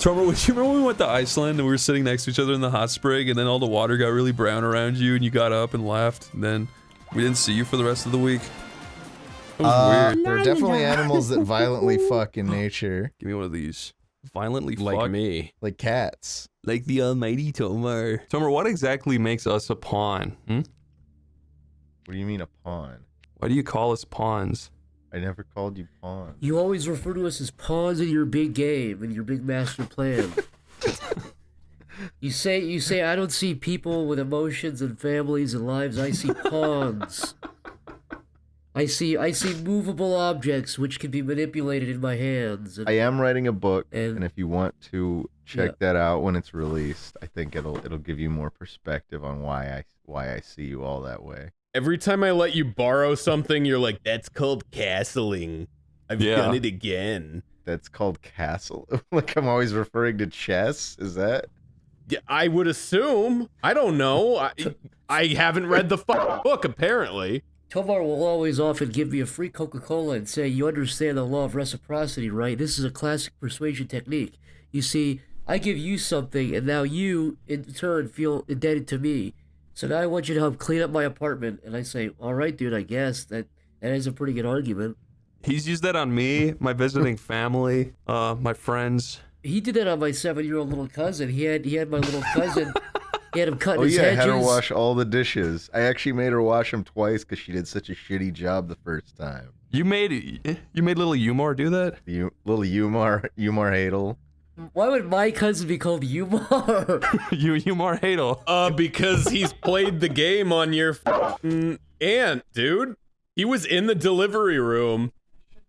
Tomar, would you remember when we went to Iceland and we were sitting next to each other in the hot spring and then all the water got really brown around you and you got up and left and then we didn't see you for the rest of the week? It was weird. There are definitely animals that violently fuck in nature. Give me one of these. Violently Like fuck? me. Like cats. Like the almighty Tomar. Tomar, what exactly makes us a pawn? Hmm? What do you mean a pawn? Why do you call us pawns? I never called you pawn. You always refer to us as pawns in your big game, in your big master plan. You say, I don't see people with emotions and families and lives. I see pawns. I see movable objects which can be manipulated in my hands. I am writing a book, and and if you want to check that out when it's released, I think it'll give you more perspective on why I see you all that way. Every time I let you borrow something, you're like, that's called castling. I've done it again. That's called castle. Like I'm always referring to chess. Is that? Yeah, I would assume. I don't know. I haven't read the book, apparently. Tomar will always often give me a free Coca-Cola and say, you understand the law of reciprocity, right? This is a classic persuasion technique. You see, I give you something, and now you, in turn, feel indebted to me. So now I want you to help clean up my apartment. And I say, all right, dude, I guess that is a pretty good argument. He's used that on me, my visiting family, my friends. He did that on my 7-year-old little cousin. He had my little cousin. He had him cutting his I hedges. had her wash all the dishes. I actually made her wash them twice because she did such a shitty job the first time. You made little Umar do that? Little Umar Hadel. Why would my cousin be called Umar? Umar Hadel. Because he's played the game on your aunt, dude. He was in the delivery room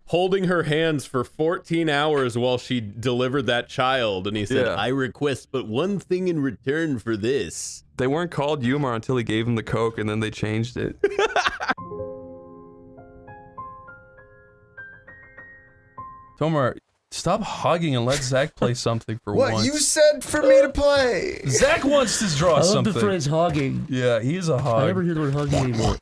holding her hands for 14 hours while she delivered that child, and he said, I request but one thing in return for this. They weren't called Umar until he gave him the Coke, and then they changed it. Tomar, stop hugging and let Zach play something for once. What you said for me to play? Zach wants to draw I something. love the phrase hogging. Yeah, he's a hog. I never hear the word hogging anymore.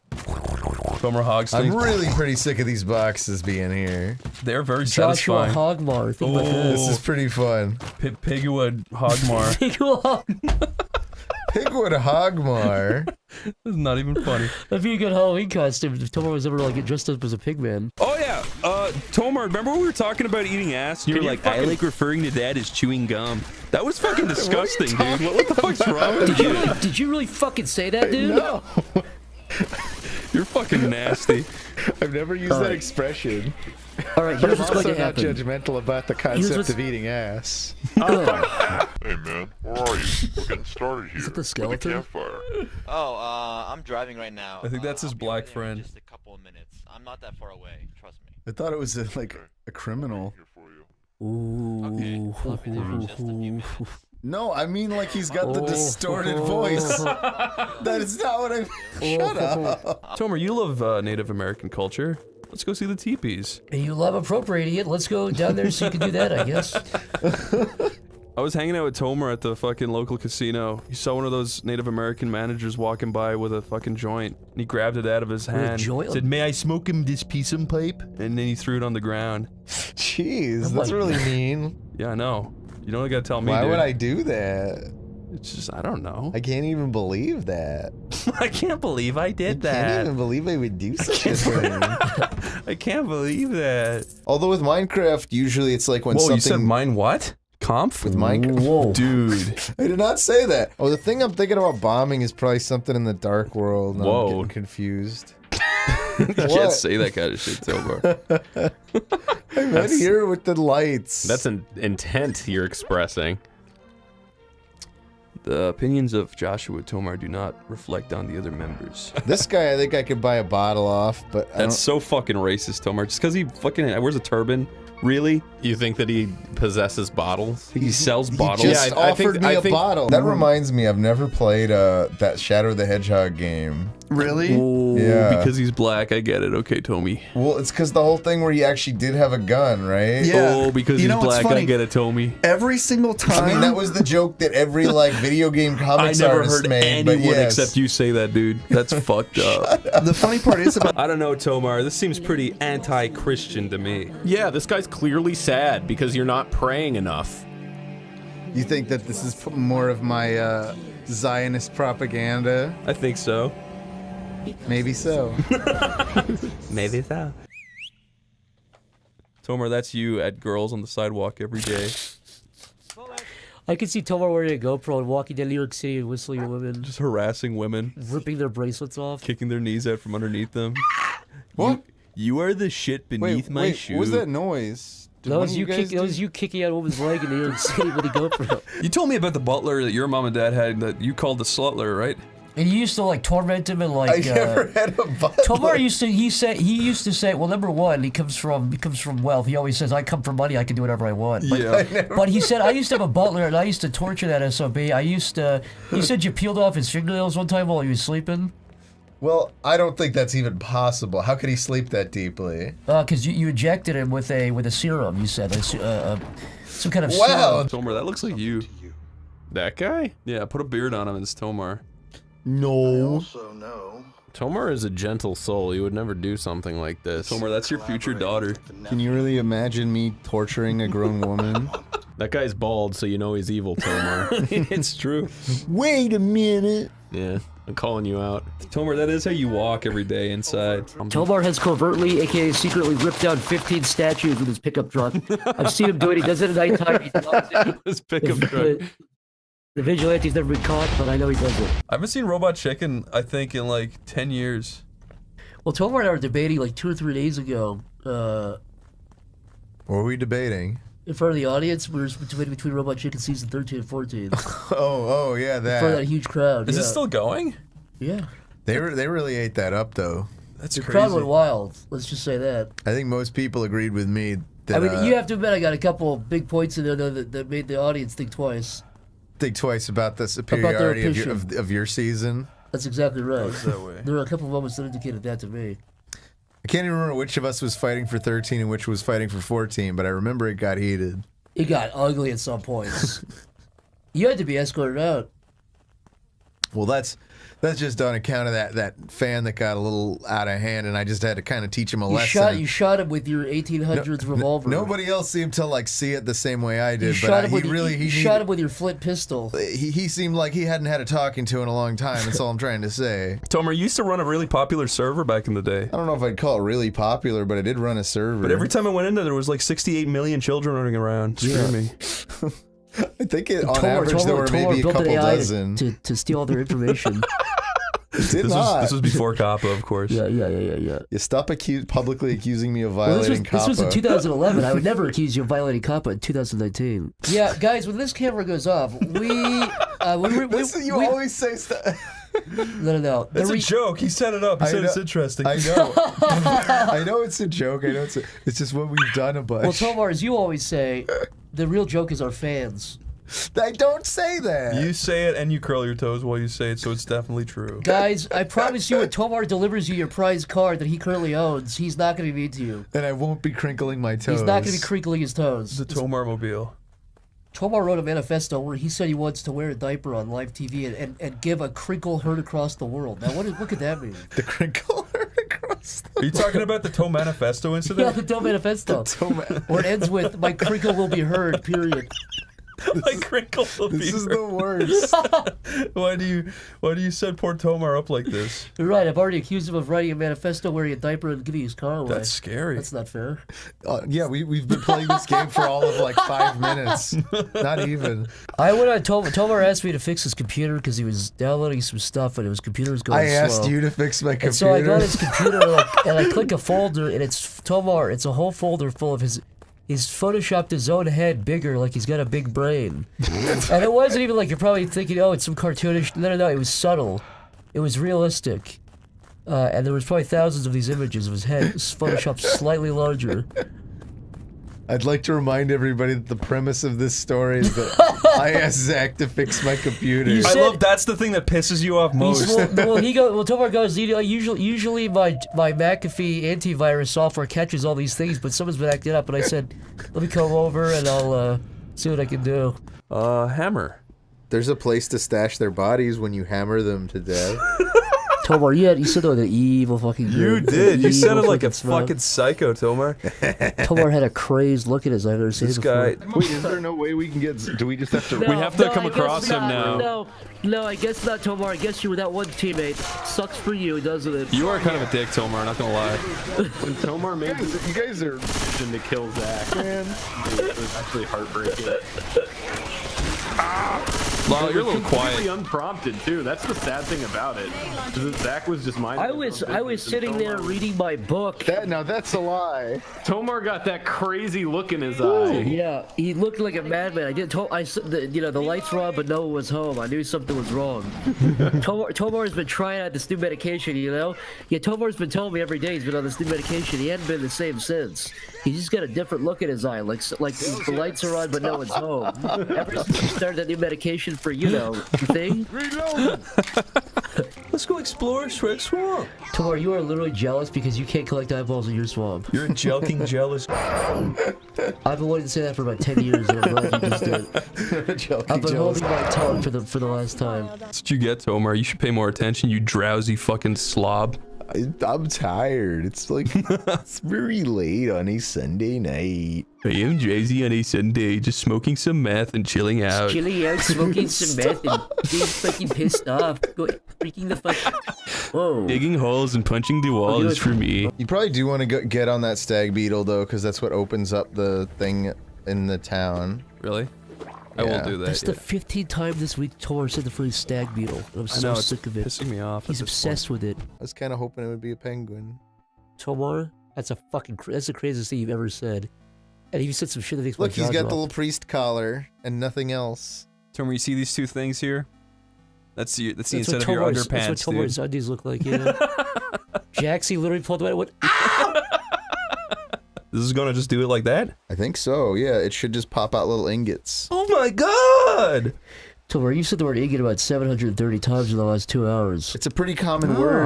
Tomar hogs. I'm really pretty sick of these boxes being here. They're very Joshua satisfying. Hogmar. Think about this. This is pretty fun. Pigwood Hogmar. Pigwood Hogmar. This is not even funny. That'd be a good Halloween costume if Tomar was ever like get dressed up as a pig man. Oh yeah, Tomar, remember when we were talking about eating ass? You were like, I like referring to that as chewing gum. That was fucking disgusting, dude. What the fuck's wrong with you? Did you really fucking say that, dude? No. You're fucking nasty. I've never used that expression. All right, here's what's going to happen. I'm judgmental about the concept of eating ass. Hey man, where are you? We're getting started here. Is it the skeleton? With the campfire. Oh, I'm driving right now. I think that's his black friend. In just a couple of minutes. I'm not that far away. Trust me. I thought it was like a criminal. Here for you. Ooh. Okay, I'll be there in just a few minutes. No, I mean like he's got the distorted voice. That is not what I mean. Shut up. Tomar, you love Native American culture. Let's go see the teepees. You love appropriating it. Let's go down there so you can do that, I guess. I was hanging out with Tomar at the fucking local casino. He saw one of those Native American managers walking by with a fucking joint, and he grabbed it out of his hand. Said, "May I smoke him this piece of pipe?" And then he threw it on the ground. Jeez, that's really mean. Yeah, I know. You don't gotta tell me. Why dude. would I do that? It's just, I don't know. I can't even believe that. I can't believe I did that. I can't even believe I would do such a thing. I can't believe that. Although with Minecraft, usually it's like when Whoa, something... you said mine what? Conf? With Minecraft? Whoa. Dude. I did not say that. Oh, the thing I'm thinking about bombing is probably something in the dark world. And I'm getting confused. You can't say that kind of shit, Tomar. I'm in here with the lights. That's an intent you're expressing. The opinions of Joshua Tomar do not reflect on the other members. This guy, I think I could buy a bottle off, but that's so fucking racist, Tomar. Just because he fucking wears a turban, really? You think that he possesses bottles? He sells bottles. He just offered me a bottle. That reminds me, I've never played that Shadow the Hedgehog game. Really? Oh, yeah. Because he's black. I get it. Okay, Tommy. Well, it's because the whole thing where he actually did have a gun, right? Yeah. Oh, because he's black. I get it, Tommy. Every single time. I mean, that was the joke that every like video game comics artist made. I never heard anyone except you say that, dude. That's fucked up. The funny part is about. I don't know, Tomar. This seems pretty anti-Christian to me. Yeah, this guy's clearly sad because you're not praying enough. You think that this is more of my Zionist propaganda? I think so. Maybe so. Maybe so. Tomar, that's you at girls on the sidewalk every day. I could see Tomar wearing a GoPro and walking down New York City and whistling at women. Just harassing women. Ripping their bracelets off. Kicking their knees out from underneath them. What? You are the shit beneath my shoe. What was that noise? Did That one was of you guys that was you kicking out a woman's leg in New York City with a GoPro. You told me about the butler that your mom and dad had that you called the slutler, right? And you used to like torment him and like. I never had a butler. Tomar used to say, well, number one, he comes from wealth. He always says, I come from money, I can do whatever I want. But, Yeah. but he said, I used to have a butler and I used to torture that SOB. He said you peeled off his fingernails one time while he was sleeping. Well, I don't think that's even possible. How could he sleep that deeply? Because you injected him with a serum. You said some kind of Wow. serum. Tomar, that looks like you. That guy? Yeah, put a beard on him. It's Tomar. No. Tomar is a gentle soul. He would never do something like this. Tomar, that's your future daughter. Can you really imagine me torturing a grown woman? That guy's bald, so you know he's evil, Tomar. It's true. Wait a minute. Yeah, I'm calling you out. Tomar, that is how you walk every day inside. Tomar has covertly, aka secretly, ripped down 15 statues with his pickup truck. I've seen him do it. He does it at nighttime. He does it. This pickup truck. The vigilante's never been caught, but I know he does it. I haven't seen Robot Chicken, I think, in like 10 years. Well, Tomar and I were debating like 2 or 3 days ago. What were we debating? In front of the audience, we were debating between Robot Chicken season 13 and 14. Oh, yeah, In front of that huge crowd. Is yeah. it still going? Yeah. They really ate that up, though. That's The crazy. crowd went wild. Let's just say that. I think most people agreed with me that. I mean, you have to admit I got a couple big points in there though, that made the audience think twice. think twice about the superiority opinion. of your season. That's exactly right. that way. There were a couple of moments that indicated that to me. I can't even remember which of us was fighting for 13 and which was fighting for 14, but I remember it got heated. It got ugly at some points. You had to be escorted out. Well, that's just on account of that fan that got a little out of hand, and I just had to kind of teach him a lesson. You shot him with your 1800s revolver. Nobody else seemed to like see it the same way I You did, shot but him with he shot him with your flint pistol. He seemed like he hadn't had a talking to in a long time. That's all I'm trying to say. Tomar, you used to run a really popular server back in the day. I don't know if I'd call it really popular, but I did run a server. But every time I went in there was like 68 million children running around screaming. I think on average there were maybe a built an couple AI dozen. to steal all their information. Did not. This was before COPPA, of course. Yeah. You stop publicly accusing me of Well, violating this was in COPPA. 2011. I would never accuse you of violating COPPA in 2019. Yeah, guys, when this camera goes off, Listen, you always say stuff. No. It's a joke. He set it up. He said it's interesting. I know. I know it's a joke. I know it's just what we've done a bunch. Well, Tomar, as you always say, the real joke is our fans. I don't say that. You say it and you curl your toes while you say it, so it's definitely true. Guys, I promise you, when Tomar delivers you your prize card that he currently owns, he's not going to be mean to you. And I won't be crinkling my toes. He's not going to be crinkling his toes. The Tomar Mobile. Tomar wrote a manifesto where he said he wants to wear a diaper on live TV and give a crinkle heard across the world. Now, what could that mean? The crinkle across the Are you talking about the Toe Manifesto Yeah, incident? the Tom Manifesto. Toma- Where it ends with, my crinkle will be heard, period. Like crinkle will This be is heard. the worst. Why do you set poor Tomar up like this? You're right, I've already accused him of writing a manifesto wearing a diaper and giving his car away. That's scary. That's not fair. Yeah, we've been playing this game for all of like 5 minutes. Not even. I went on Tomar asked me to fix his computer because he was downloading some stuff and his computer was going I slow. asked you to fix my computer. And so I go on his computer and I click a folder and it's Tomar. It's a whole folder full of his. He's photoshopped his own head bigger, like he's got a big brain. And it wasn't even like you're probably thinking, oh, it's some cartoonish. No, it was subtle. It was realistic. And there was probably thousands of these images of his head photoshopped slightly larger. I'd like to remind everybody that the premise of this story is that I asked Zach to fix my computer. You I said- love that's the thing that pisses you off most. Tomar goes, usually my McAfee antivirus software catches all these things, but someone's been acting up, and I said, let me come over and I'll see what I can do. Hammer. There's a place to stash their bodies when you hammer them to death. Tomar, you said that with an evil fucking grin. You did. You sounded like a smile. fucking psycho, Tomar. Tomar had a crazed look at his eyes. I've never seen This it before. guy. Wait, is there no way we can get? Do we just have to? We have to come I guess across him not. now. No, I guess not, Tomar. I guess you were that one teammate. Sucks for you, doesn't it? You are kind of a dick, Tomar. Not gonna lie. When Tomar made the You guys are. decision to kill Zach, man, it was actually heartbreaking. Lyle, you're a little Completely quiet. unprompted too. That's the sad thing about it. Is that Zach was just minding. I was sitting there reading my book. Now that's a lie. Tomar got that crazy look in his eye. Yeah, he looked like a madman. The lights were on, but no one was home. I knew something was wrong. Tomar's been trying out this new medication, you know? Yeah, Tomar's been telling me every day he's been on this new medication. He hadn't been the same since. He's just got a different look in his eye, like the lights are on, but no one's home. Ever since he started that new medication for, thing. Let's go explore Shrek Swamp. Tomar, you are literally jealous because you can't collect eyeballs in your swamp. You're a joking jealous. I've been wanting to say that for about 10 years, and I'm glad you just did. I've been holding my tongue for the last time. That's what you get, Tomar. You should pay more attention, you drowsy fucking slob. I'm tired. It's like it's very late on a Sunday night. I am drowsy on a Sunday, just smoking some meth and chilling out. Chilling out, smoking some meth, and being fucking pissed off. Freaking the fuck. Whoa. Digging holes and punching the wall is for me. You probably do want to get on that stag beetle though, because that's what opens up the thing in the town. Really? I won't do that. That's the 15th time this week Tomar said the phrase stag beetle. I'm so sick of it. Pissing me off. He's obsessed with it. I was kind of hoping it would be a penguin. Tomar, that's the craziest thing you've ever said. And you said some shit that makes Look, my jaw he's got drop. the little priest collar and nothing else. Tomar, you see these two things here? That's the inside of what your Tomar's- underpants, That's what Tomar's dude. undies look like, yeah. Jaxie literally pulled away. What? This is gonna just do it like that? I think so, yeah. It should just pop out little ingots. Oh my god! Tomar, you said the word ingot about 730 times in the last 2 hours. It's a pretty common word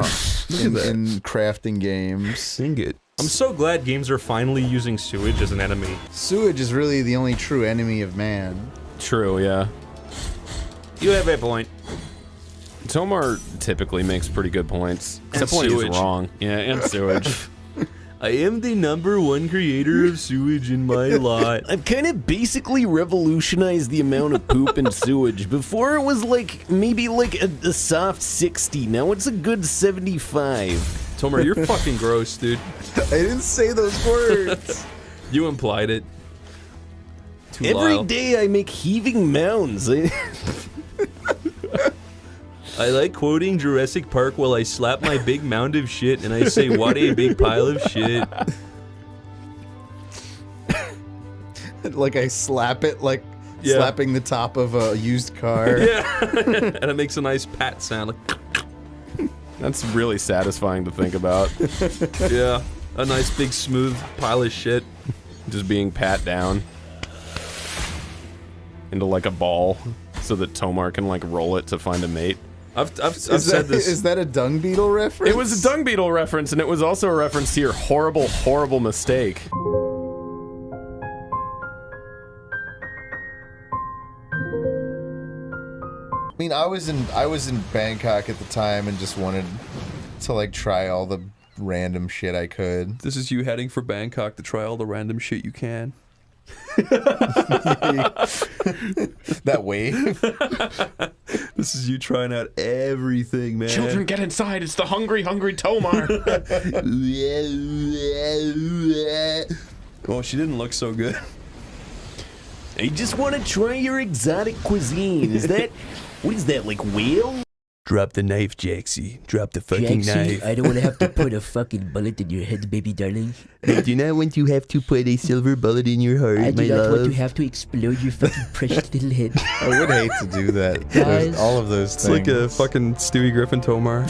in crafting games. Ingot. I'm so glad games are finally using sewage as an enemy. Sewage is really the only true enemy of man. True, yeah. You have a point. Tomar typically makes pretty good points. Except when sewage. he's wrong. Yeah, and sewage. I am the #1 creator of sewage in my lot. I've kind of basically revolutionized the amount of poop and sewage. Before it was maybe a soft 60. Now it's a good 75. Tomar, you're fucking gross, dude. I didn't say those words. You implied it. Too Every Lyle. day I make heaving mounds. I like quoting Jurassic Park while I slap my big mound of shit and I say, what a big pile of shit. Like I slap it like Yeah. slapping the top of a used car. Yeah. And it makes a nice pat sound. Like, That's really satisfying to think about. yeah. A nice big smooth pile of shit. Just being pat down into like a ball so that Tomar can roll it to find a mate. I've said this. Is that a dung beetle reference? It was a dung beetle reference, and it was also a reference to your horrible, horrible mistake. I mean, I was in Bangkok at the time and just wanted to try all the random shit I could. This is you heading for Bangkok to try all the random shit you can. That wave. This is you trying out everything, man. Children, get inside! It's the hungry, hungry Tomar! Oh, she didn't look so good. I just want to try your exotic cuisine. What is that, like whale? Drop the knife, Jaxie. Drop the fucking knife. I don't want to have to put a fucking bullet in your head, baby darling. I do not want to have to put a silver bullet in your heart, I do my not want love. to have to explode your fucking precious little head. I would hate to do that. Guys. All of those It's things. like a fucking Stewie Griffin Tomar.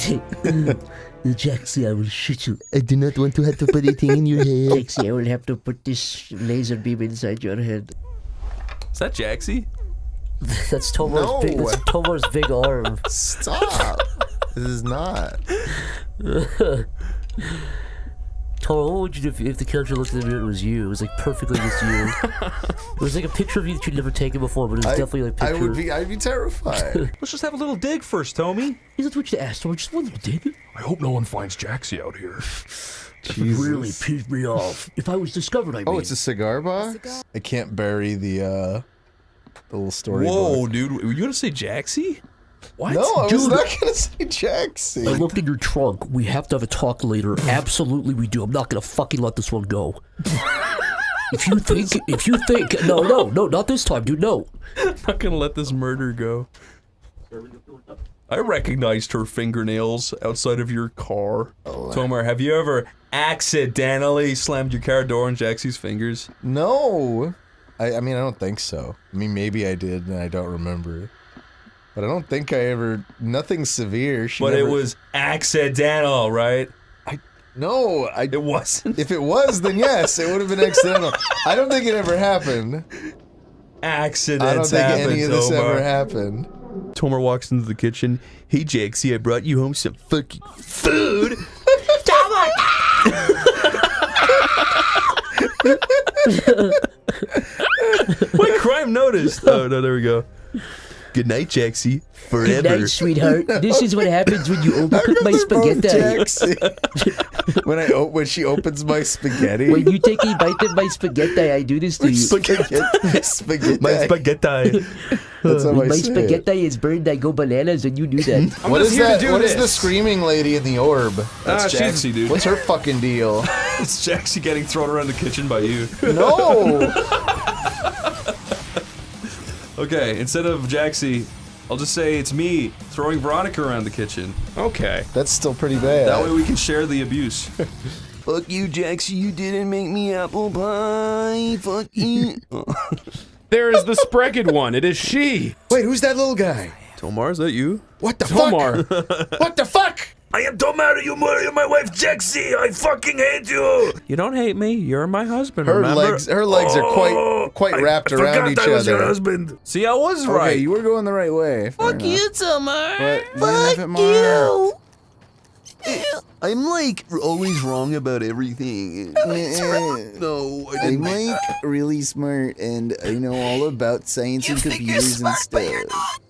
Jaxie, I will shoot you. I do not want to have to put a thing in your head. Jaxie, I will have to put this laser beam inside your head. Is that Jaxie? That's Tomar's No. that's Tomar's big arm. Stop. This is not. Tomar, what would you do if the character looked in the mirror and it was you? It was like perfectly just you. It was like a picture of you that you'd never taken before, but it was definitely like a picture. I'd be terrified. Let's just have a little dig first, Tommy. He's not what you asked, Tomar. Just one little dig. I hope no one finds Jaxie out here. It really pissed me off. If I was discovered, I mean. Oh, it's a cigar box? I can't bury the little story. Whoa, dude. Were you gonna say Jaxie? What? No, I was Dude. not gonna say Jaxie. I looked in your trunk. We have to have a talk later. Absolutely, we do. I'm not gonna fucking let this one go. If you think, no, not this time, dude. No. I'm not gonna let this murder go. I recognized her fingernails outside of your car. Tomar, have you ever accidentally slammed your car door on Jaxie's fingers? No. I mean, I don't think so. I mean, maybe I did and I don't remember. But I don't think I ever... Nothing severe. But it was accidental, right? No, It wasn't. if it was, then yes, it would have been accidental. I don't think it ever happened. Accidents I don't think happen, any of this Tomar. ever happened. Tomar walks into the kitchen. Hey, Jaxie, I brought you home some fucking food. Wait, crime noticed. Oh, no, there we go. Good night, Jaxie. Forever. Good night, sweetheart. This is what happens when you overcook my spaghetti. When she opens my spaghetti. When you take a bite of my spaghetti, I do this to you. Spaghetti. My spaghetti. That's how When I my say it. spaghetti is burned, I go bananas, and you knew that. What just is here to that? do What is this. the screaming lady in the orb? That's she's- Jaxie, dude. What's her fucking deal? It's Jaxie getting thrown around the kitchen by you. No. Okay, instead of Jaxie, I'll just say it's me throwing Veronica around the kitchen. Okay. That's still pretty bad. That way we can share the abuse. Fuck you, Jaxie, you didn't make me apple pie. Fuck you. There is the Spregged one. It is she. Wait, who's that little guy? Tomar, is that you? What the Tomar. fuck? What the fuck? I am Tomar, you murder my wife, Jaxie. I fucking hate you. You don't hate me. You're my husband, Her remember? legs are quite wrapped around each other. husband. See, I was Okay, right. you were going the right way. Fuck you, Tomar. Fuck you. I'm like always wrong about everything. No, I I'm didn't. like really smart and I know all about science and computers and stuff.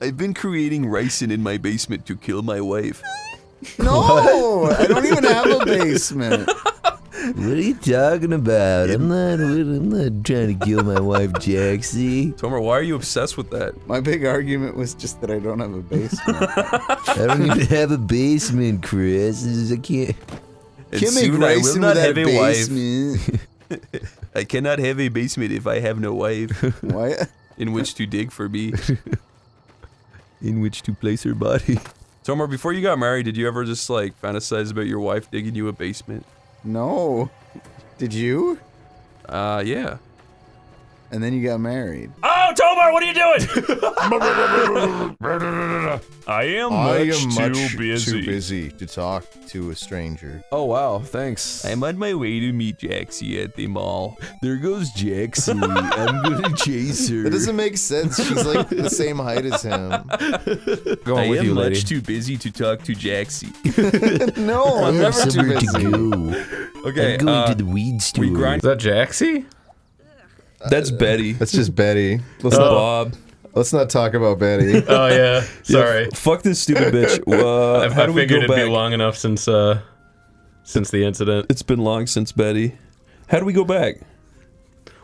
I've been creating ricin in my basement to kill my wife. No, I don't even have a basement. What are you talking about? I'm not trying to kill my wife, Jaxie. Tomar, why are you obsessed with that? My big argument was just that I don't have a basement. I don't even have a basement, Chris. I can't. And Can't make soon I will ricin not without have a a wife. basement. I cannot have a basement if I have no wife What? in which to dig for me. In which to place her body. Tomar, before you got married, did you ever just like fantasize about your wife digging you a basement? No. Did you? Yeah. And then you got married. Oh, Tomar, what are you doing? I am too busy to talk to a stranger. Oh wow, thanks. I'm on my way to meet Jaxie at the mall. There goes Jaxie. I'm gonna chase her. That doesn't make sense. She's like the same height as him. I am much too busy to talk to Jaxie. No, I'm never too Somewhere busy. to go. Okay, I'm going to the weed store. we grind. Is that Jaxie? That's Betty. That's just Betty. That's Bob. Let's not talk about Betty. Oh yeah. Sorry. Yeah, fuck this stupid bitch. How I do we figured go it'd back? be long enough since the incident. It's been long since Betty. How do we go back?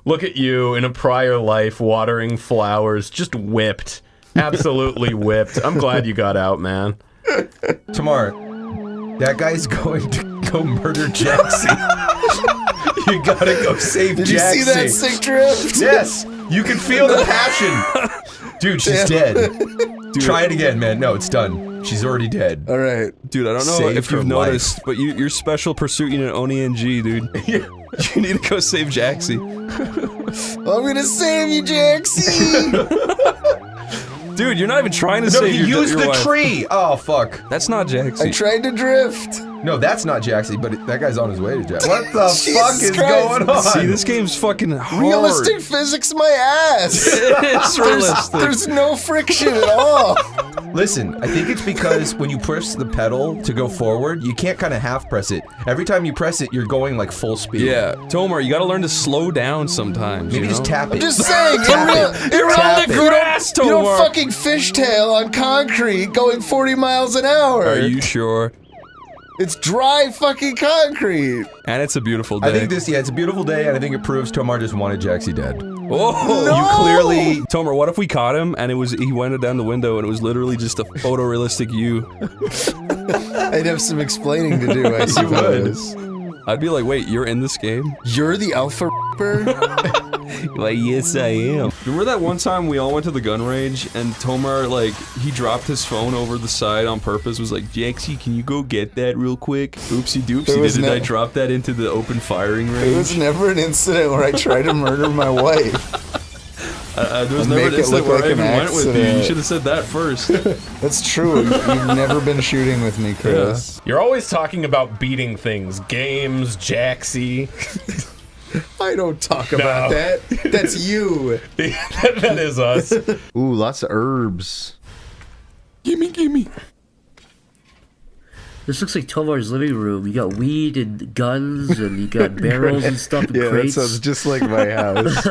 Look at you in a prior life watering flowers, just whipped. Absolutely whipped. I'm glad you got out, man. Tomar, that guy's going to go murder Jaxie. You gotta go save Did Jaxie. you see that sick drift? Yes, you can feel the passion. Dude, she's dead. Try it again, man. No, it's done. She's already dead. All right. Dude, I don't know Saved if you've her noticed, but your special pursuit unit ONENG, dude. You need to go save Jaxie. I'm gonna save you, Jaxie. Dude, you're not even trying to No, save he your used the wife. tree. Oh, fuck. That's not I Jaxie. tried to drift. No, that's not Jaxie, but that guy's on his way to Jaxie. What the Jesus fuck is Christ. going on? See, this game's fucking hard. Realistic physics, my ass. It's realistic. There's no friction at all. Listen, I think it's because when you press the pedal to go forward, you can't kind of half press it. Every time you press it, you're going like full speed. Yeah, Tomar, you gotta learn to slow down sometimes. Maybe you just know? tap it. I'm just saying, You're on the grass, you don't Tomar. fucking fishtail on concrete going 40 miles an hour. Are you sure? It's dry fucking concrete. And it's a beautiful day. I think this, yeah, it's a beautiful day, and I think it proves Tomar just wanted Jaxie dead. Oh, No! you clearly, Tomar. What if we caught him and he went down the window and it was literally just a photorealistic you? I'd have some explaining to do, I suppose. I'd be like, wait, you're in this game? You're the alpha rapper? Why, yes, I am. Remember that one time we all went to the gun range and Tomar, like, he dropped his phone over the side on purpose, was like, Jaxie, can you go get that real quick? Oopsie doopsie, did I drop that into the open firing range? It was never an incident where I tried to murder my wife. There was never an incident where I even went with you. You should have said that first. That's true. You've never been shooting with me, Chris. You're always talking about beating things. Games, Jaxie. I don't talk about that. That's you. That is us. Ooh, lots of herbs. Gimme. This looks like Tomar's living room. You got weed and guns, and you got barrels and stuff and Yeah, that crates. sounds just like my house.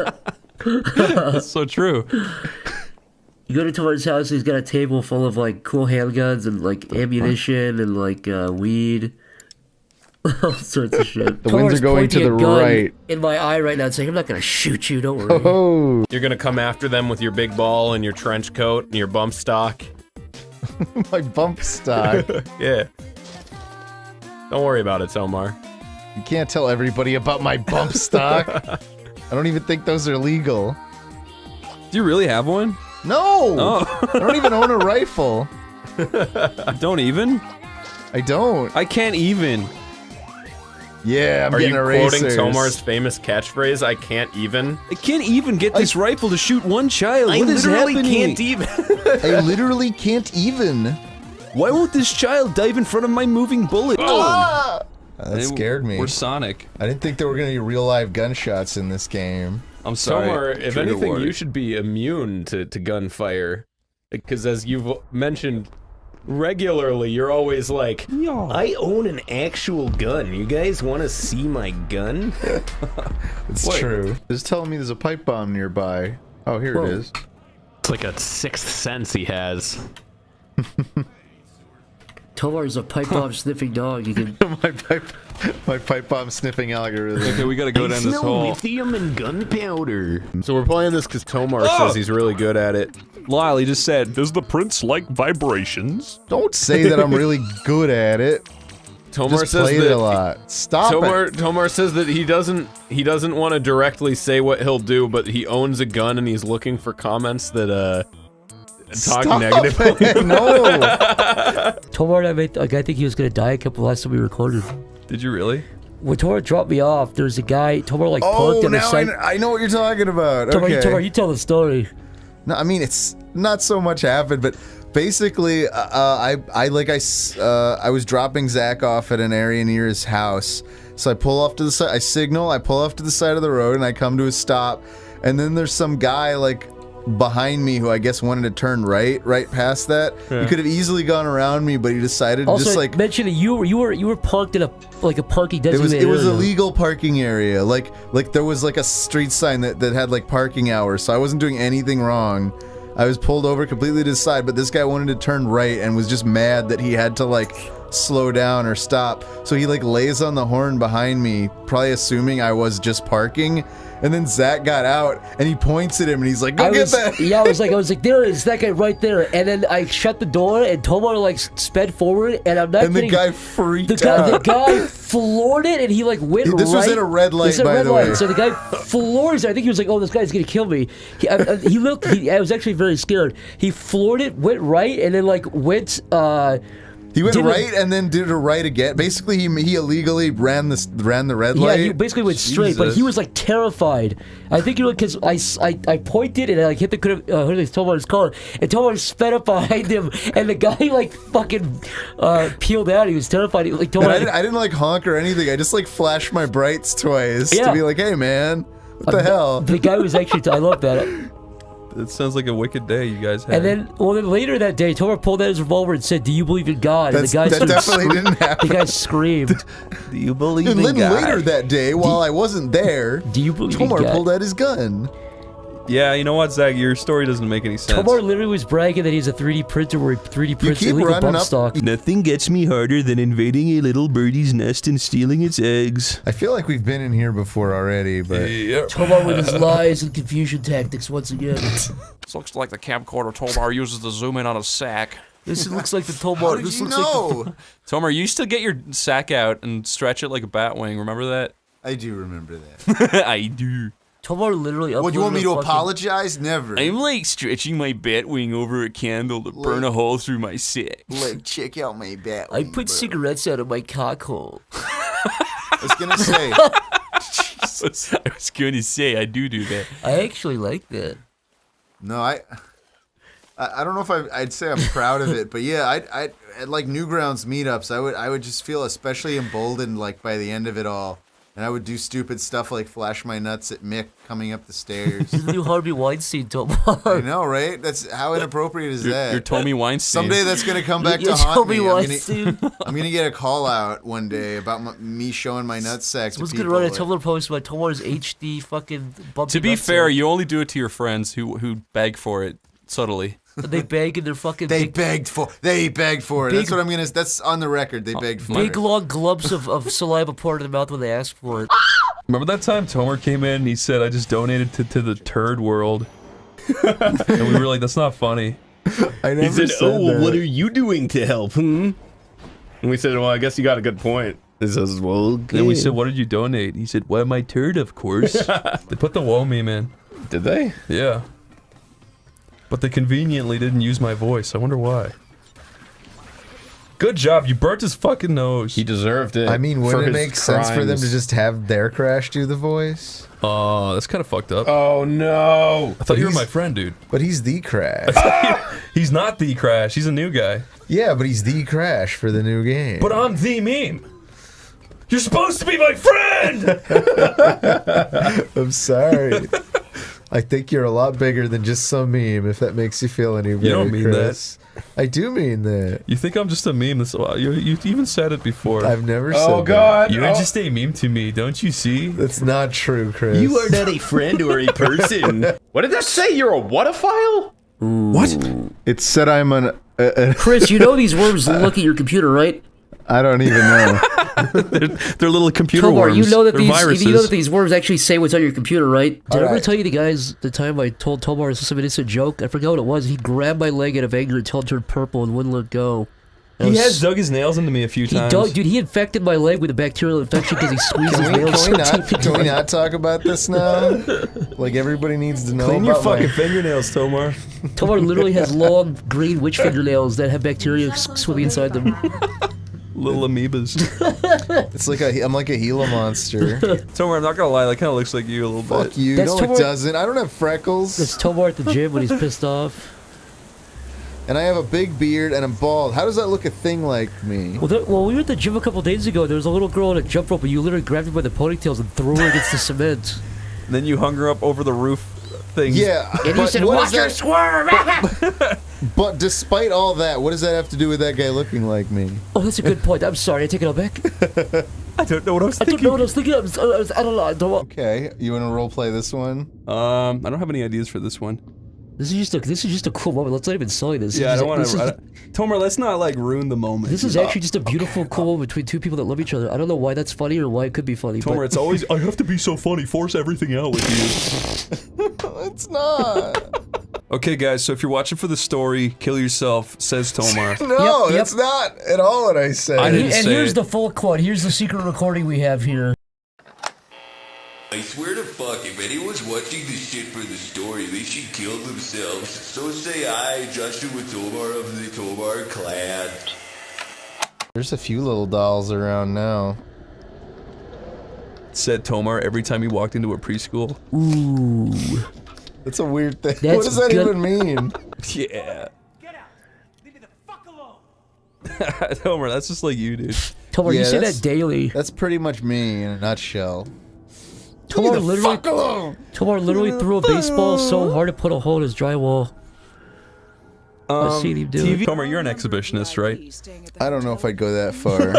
That's so true. You go to Tomar's house, he's got a table full of like cool handguns and like ammunition and like weed. All sorts of shit. The winds are going to the right. In my eye right now, it's saying, I'm not gonna shoot you, don't worry. Oh, You're gonna come after them with your big ball and your trench coat and your bump stock. my bump stock. Yeah. Don't worry about it, Tomar. You can't tell everybody about my bump stock. I don't even think those are legal. Do you really have one? No! Oh. I don't even own a rifle. Don't even? I don't. I can't even. Yeah, I'm Are you getting quoting erasers. Tomar's famous catchphrase, I can't even? I can't even get this rifle to shoot one child. I What is literally happening? can't even. I literally can't even. Why won't this child dive in front of my moving bullet? That scared me. We're Sonic. I didn't think there were going to be real live gunshots in this game. I'm sorry. Tomar, if Trigger anything, warning. you should be immune to gunfire. Because as you've mentioned regularly, you're always like, I own an actual gun. You guys want to see my gun? It's true. It's telling me there's a pipe bomb nearby. Oh, here it is. It's like a sixth sense he has. Tomar's a pipe bomb sniffing dog. You can. my pipe bomb sniffing algorithm. Okay, we gotta go down this hole. lithium and gunpowder. So we're playing this because Tomar says he's really good at it. Lyle, he just said, does the prince like vibrations? Don't say that I'm really good at it. Tomar Just says played that it a lot. Stop it. Tomar says that he doesn't want to directly say what he'll do, but he owns a gun and he's looking for comments that talk Stop negatively. it. No. Tomar and I made, like, I think he was gonna die a couple last time we recorded. Did you really? When Tomar dropped me off, there's a guy. Tomar like parked in the now side. I know what you're talking about. Tomar, Okay. you tell the story. No, I mean it's not so much happened, but basically, I was dropping Zach off at an area near his house. So I pull off to the side. I signal. I pull off to the side of the road, and I come to a stop. And then there's some guy like behind me who I guess wanted to turn right past that. He could have easily gone around me, but he decided to Also, just like. mention that you were parked in a parking designated It was a area. legal parking area. Like there was like a street sign that had like parking hours, so I wasn't doing anything wrong. I was pulled over completely to the side, but this guy wanted to turn right and was just mad that he had to like slow down or stop. So he like lays on the horn behind me, probably assuming I was just parking. And then Zach got out and he points at him and he's like, "Go get that!" Yeah, I was like, there it is, that guy right there. And then I shut the door and Tomar like sped forward, and I'm not And kidding. the guy freaked The out. guy floored it, and he like went right. This was at a red light, This was at a by red the light. way. So the guy floors it. I think he was like, "Oh, this guy's gonna kill me." He looked. I was actually very scared. He floored it, went right, and then like went He went right and then did a right again. Basically, he illegally ran the red light. Yeah, he basically went straight, but he was like terrified. I think because I pointed and I like hit the hood of Tomar's car, and Tomar sped up behind him, and the guy like fucking peeled out. He was terrified. He, like Tomar, I didn't like honk or anything. I just like flashed my brights twice to be like, "Hey, man, what the hell?" The guy was actually. I love that. It sounds like a wicked day you guys had. And then, then later that day, Tomar pulled out his revolver and said, "Do you believe in God?" And the guy that definitely didn't happen. The guy screamed. Do you believe And in then God? later that day, while I wasn't there, Do you believe in Tomar God? pulled out his gun. Yeah, you know what, Zach? Your story doesn't make any sense. Tomar literally was bragging that he's a 3D printer where he 3D prints keep illegal running bump up- stock. Nothing gets me harder than invading a little birdie's nest and stealing its eggs. I feel like we've been in here before already, but Tomar with his lies and confusion tactics once again. This looks like the camcorder Tomar uses to zoom in on a sack. This looks like the Tomar. how did This you looks know? like Tomar, you used to get your sack out and stretch it like a bat wing. Remember that? I do remember that. I do. Tomar literally. What, you want me uploaded to a fucking- apologize? Never. I'm like stretching my bat wing over a candle to burn a hole through my sack. Like, check out my bat. I put cigarettes out of my cock hole. I was gonna say. I was going to say, I do that. I actually like that. No, I don't know if I'd say I'm proud of it, but yeah, I at like Newgrounds meetups, I would just feel especially emboldened like by the end of it all, and I would do stupid stuff like flash my nuts at Mick coming up the stairs. The new Harvey Weinstein, Tomar. I know, right? That's how inappropriate is that? You're Tommy Weinstein. Someday that's gonna come back You're to haunt Tommy me. Weinstein. I'm gonna get a call out one day about me showing my nutsack to Someone's people. gonna run a Tumblr post about Tomar's HD fucking bumpy To be nutsack. fair, you only do it to your friends who beg for it subtly. They beg and they're fucking They big, begged for it. That's what I'm gonna. That's on the record. They begged for big it. long globs of saliva poured in their mouth when they asked for it. Remember that time Tomar came in and he said, I just donated to the turd world? And we were like, that's not funny. I never He said, said "Oh, well, that. what are you doing to help?" And we said, "Well, I guess you got a good point." He says, "Well, And then we said, what did you donate? He said, well, my turd, of course. They put the woe meme in. did they?" Yeah. But they conveniently didn't use my voice. I wonder why. Good job. You burnt his fucking nose. He deserved it. I mean, for wouldn't it his make sense for them to crimes. just have their Crash do the voice? Oh, that's kind of fucked up. Oh no! I thought you were my friend, dude. But he's the Crash. He's not the Crash. He's a new guy. Yeah, but he's the Crash for the new game. But I'm the meme. You're supposed to be my friend! I'm sorry. I think you're a lot bigger than just some meme, if that makes you feel any better, don't mean Chris. I do mean that. You think I'm just a meme? You even said it before. I've never said Oh God! You're just a meme to me, don't you see? that. That's not true, Chris. You are not a friend or a person. What did that say? You're a what-a-file? What? It said I'm an. Chris, you know these worms look at your computer, right? I don't even know. They're little computer Tomar, worms. you know that They're these viruses. you know that these worms actually say what's on your computer, right? Did I ever Alright. tell you the time I told Tomar some innocent joke? I forgot what it was. He grabbed my leg out of anger until it turned purple and wouldn't let go. And I He was- has dug his nails into me a few He times. dug, dude. He infected my leg with a bacterial infection because he squeezed his nails. Can we not talk about this now? Like everybody needs to know Clean your about my- fucking fingernails, Tomar. Tomar literally has long green witch fingernails that have bacteria swimming inside them. Little amoebas. It's like I'm like a Gila monster. Tomar, I'm not gonna lie, that kind of looks like you a little Fuck bit. you. That's No, Tomar- it doesn't. I don't have freckles. It's Tomar at the gym when he's pissed off. And I have a big beard and I'm bald. How does that look a thing like me? Well, we were at the gym a couple days ago. There was a little girl on a jump rope, and you literally grabbed her by the ponytails and threw her against the cement. And then you hung her up over the roof thing. Yeah, And you said, what "Watch is her that- swerve!" But despite all that, what does that have to do with that guy looking like me? Oh, that's a good point. I'm sorry. I take it all back. I don't know what I was I thinking. don't know what I was thinking. I don't know. I don't know. Okay, you want to roleplay this one? I don't have any ideas for this one. This is just a cool moment. Let's not even sell you this. Yeah, I don't want This is- to. Tomar, let's not like ruin the moment. This is actually just a beautiful, cool moment between two people that love each other. I don't know why that's funny or why it could be funny. Tomar, but it's always I have to be so funny. Force everything out with you. It's not. Okay, guys. So if you're watching for the story, kill yourself. Says Tomar. No, Yep, that's not at all what I said. I didn't and say here's it. the full quote. Here's the secret recording we have here. I swear to fuck, if anyone's watching this shit for the story, they should kill themselves. So say I, Joshua Tomar of the Tomar clan. There's a few little dolls around now. Said Tomar every time he walked into a preschool. Ooh. That's a weird thing. That's what does that good. even mean? Yeah. Get out! Leave me the fuck alone! Tomar, that's just like you, dude. Tomar, you say that daily. That's pretty much me in a nutshell. Tomar literally threw a baseball so hard it put a hole in his drywall. I've seen him do it. Tomar, you're an exhibitionist, right? I don't know if I'd go that far.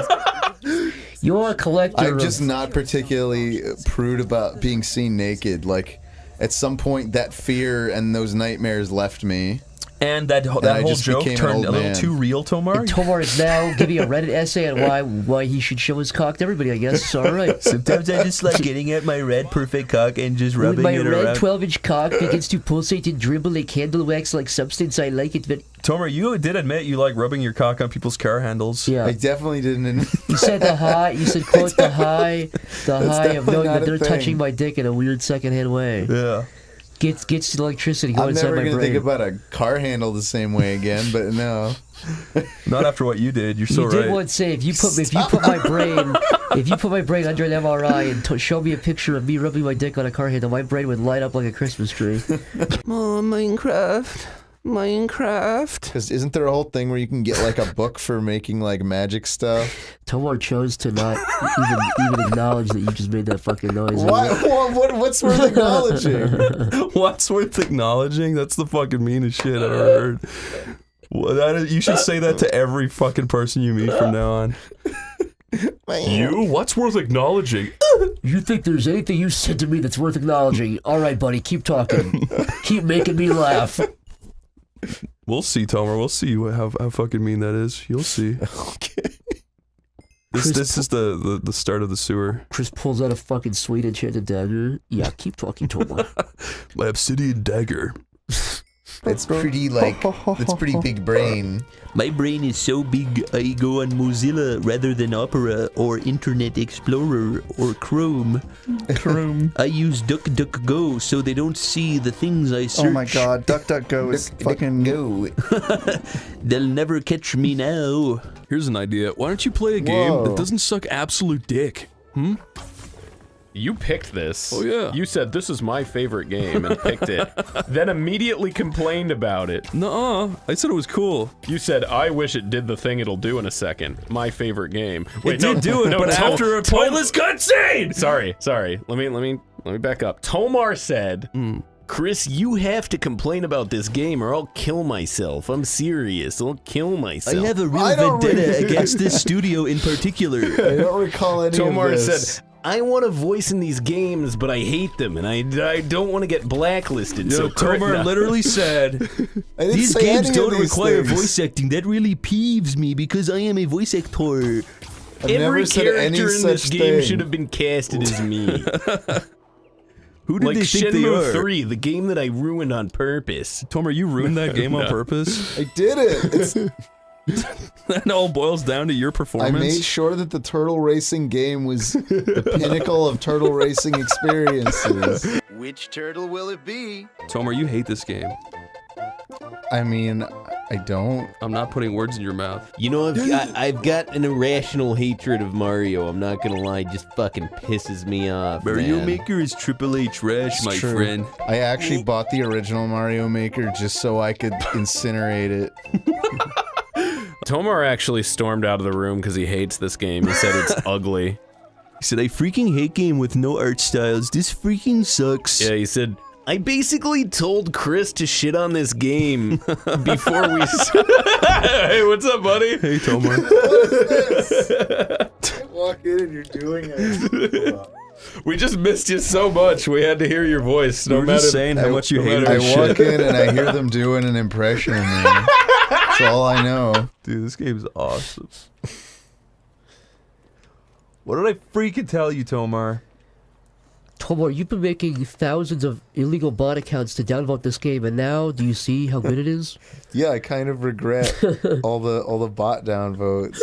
You're a collector. I'm just not particularly prude about being seen naked. Like, at some point, that fear and those nightmares left me. And that whole joke turned a little too real, Tomar? And Tomar is now giving a Reddit essay on why he should show his cock to everybody, I guess. It's alright. Sometimes I just like getting at my red perfect cock and just rubbing it around. When my red 12-inch cock begins to pulsate and dribble like candle wax-like substance, I like it, but... Tomar, you did admit you like rubbing your cock on people's car handles. Yeah. I definitely didn't. You said the high, you said, quote, the high of knowing that they're touching my dick in a weird secondhand way. Yeah. Gets the electricity going I'm inside never my gonna brain. think about a car handle the same way again, but no. Not after what you did. You're so You right. did once say if you put my brain under an MRI and show me a picture of me rubbing my dick on a car handle, my brain would light up like a Christmas tree. Oh, Minecraft. Because isn't there a whole thing where you can get like a book for making like magic stuff? Tomar chose to not even acknowledge that you just made that fucking noise. What's worth acknowledging? What's worth acknowledging? That's the fucking meanest shit I've ever heard. Well, you should say that to every fucking person you meet from now on. You? What's worth acknowledging? You think there's anything you said to me that's worth acknowledging? All right, buddy, keep talking. Keep making me laugh. We'll see, Tomar. We'll see how fucking mean that is. You'll see. Okay. This is the start of the sewer. Chris pulls out a fucking sweet enchanted dagger. Yeah, keep talking, Tomar. My obsidian dagger. It's pretty it's pretty big brain. My brain is so big I go on Mozilla rather than Opera or Internet Explorer or Chrome. I use DuckDuckGo so they don't see the things I search. Oh my god, DuckDuckGo is fucking go. They'll never catch me now. Here's an idea. Why don't you play a game that doesn't suck absolute dick? You picked this. Oh, yeah. You said, this is my favorite game, and picked it. Then immediately complained about it. Nuh-uh. I said it was cool. You said, I wish it did the thing it'll do in a second. My favorite game. Wait, It did do it, but after a pointless cutscene! Sorry. Let me back up. Tomar said, Chris, you have to complain about this game or I'll kill myself. I'm serious. I'll kill myself. I have a real vendetta against this studio in particular. I don't recall any Tomar of this. said, I want a voice in these games, but I hate them, and I don't want to get blacklisted. So Tomar literally said, these games don't require voice acting. That really peeves me because I am a voice actor. Every character in this game should have been casted as me. Who did like they think Shenmue they are? 3, the game that I ruined on purpose. Tomar, you ruined that game on purpose? I did it. That all boils down to your performance? I made sure that the turtle racing game was the pinnacle of turtle racing experiences. Which turtle will it be? Tomar, you hate this game. I mean, I don't. I'm not putting words in your mouth. You know, I've got an irrational hatred of Mario. I'm not gonna lie, it just fucking pisses me off. Mario man. Maker is Triple H trash, my True. friend. I actually bought the original Mario Maker just so I could incinerate it. Tomar actually stormed out of the room because he hates this game. He said it's ugly. He said, I freaking hate game with no art styles. This freaking sucks. Yeah, he said, I basically told Chris to shit on this game before we... Hey, what's up, buddy? Hey, Tomar. Walk in and you're doing it. We just missed you so much. We had to hear your voice. No You were matter just saying how much you hated I this walk shit. in and I hear them doing an impression of me. That's all I know. Dude, this game's awesome. What did I freaking tell you, Tomar? Tomar, you've been making thousands of illegal bot accounts to downvote this game, and now do you see how good it is? Yeah, I kind of regret all the bot downvotes.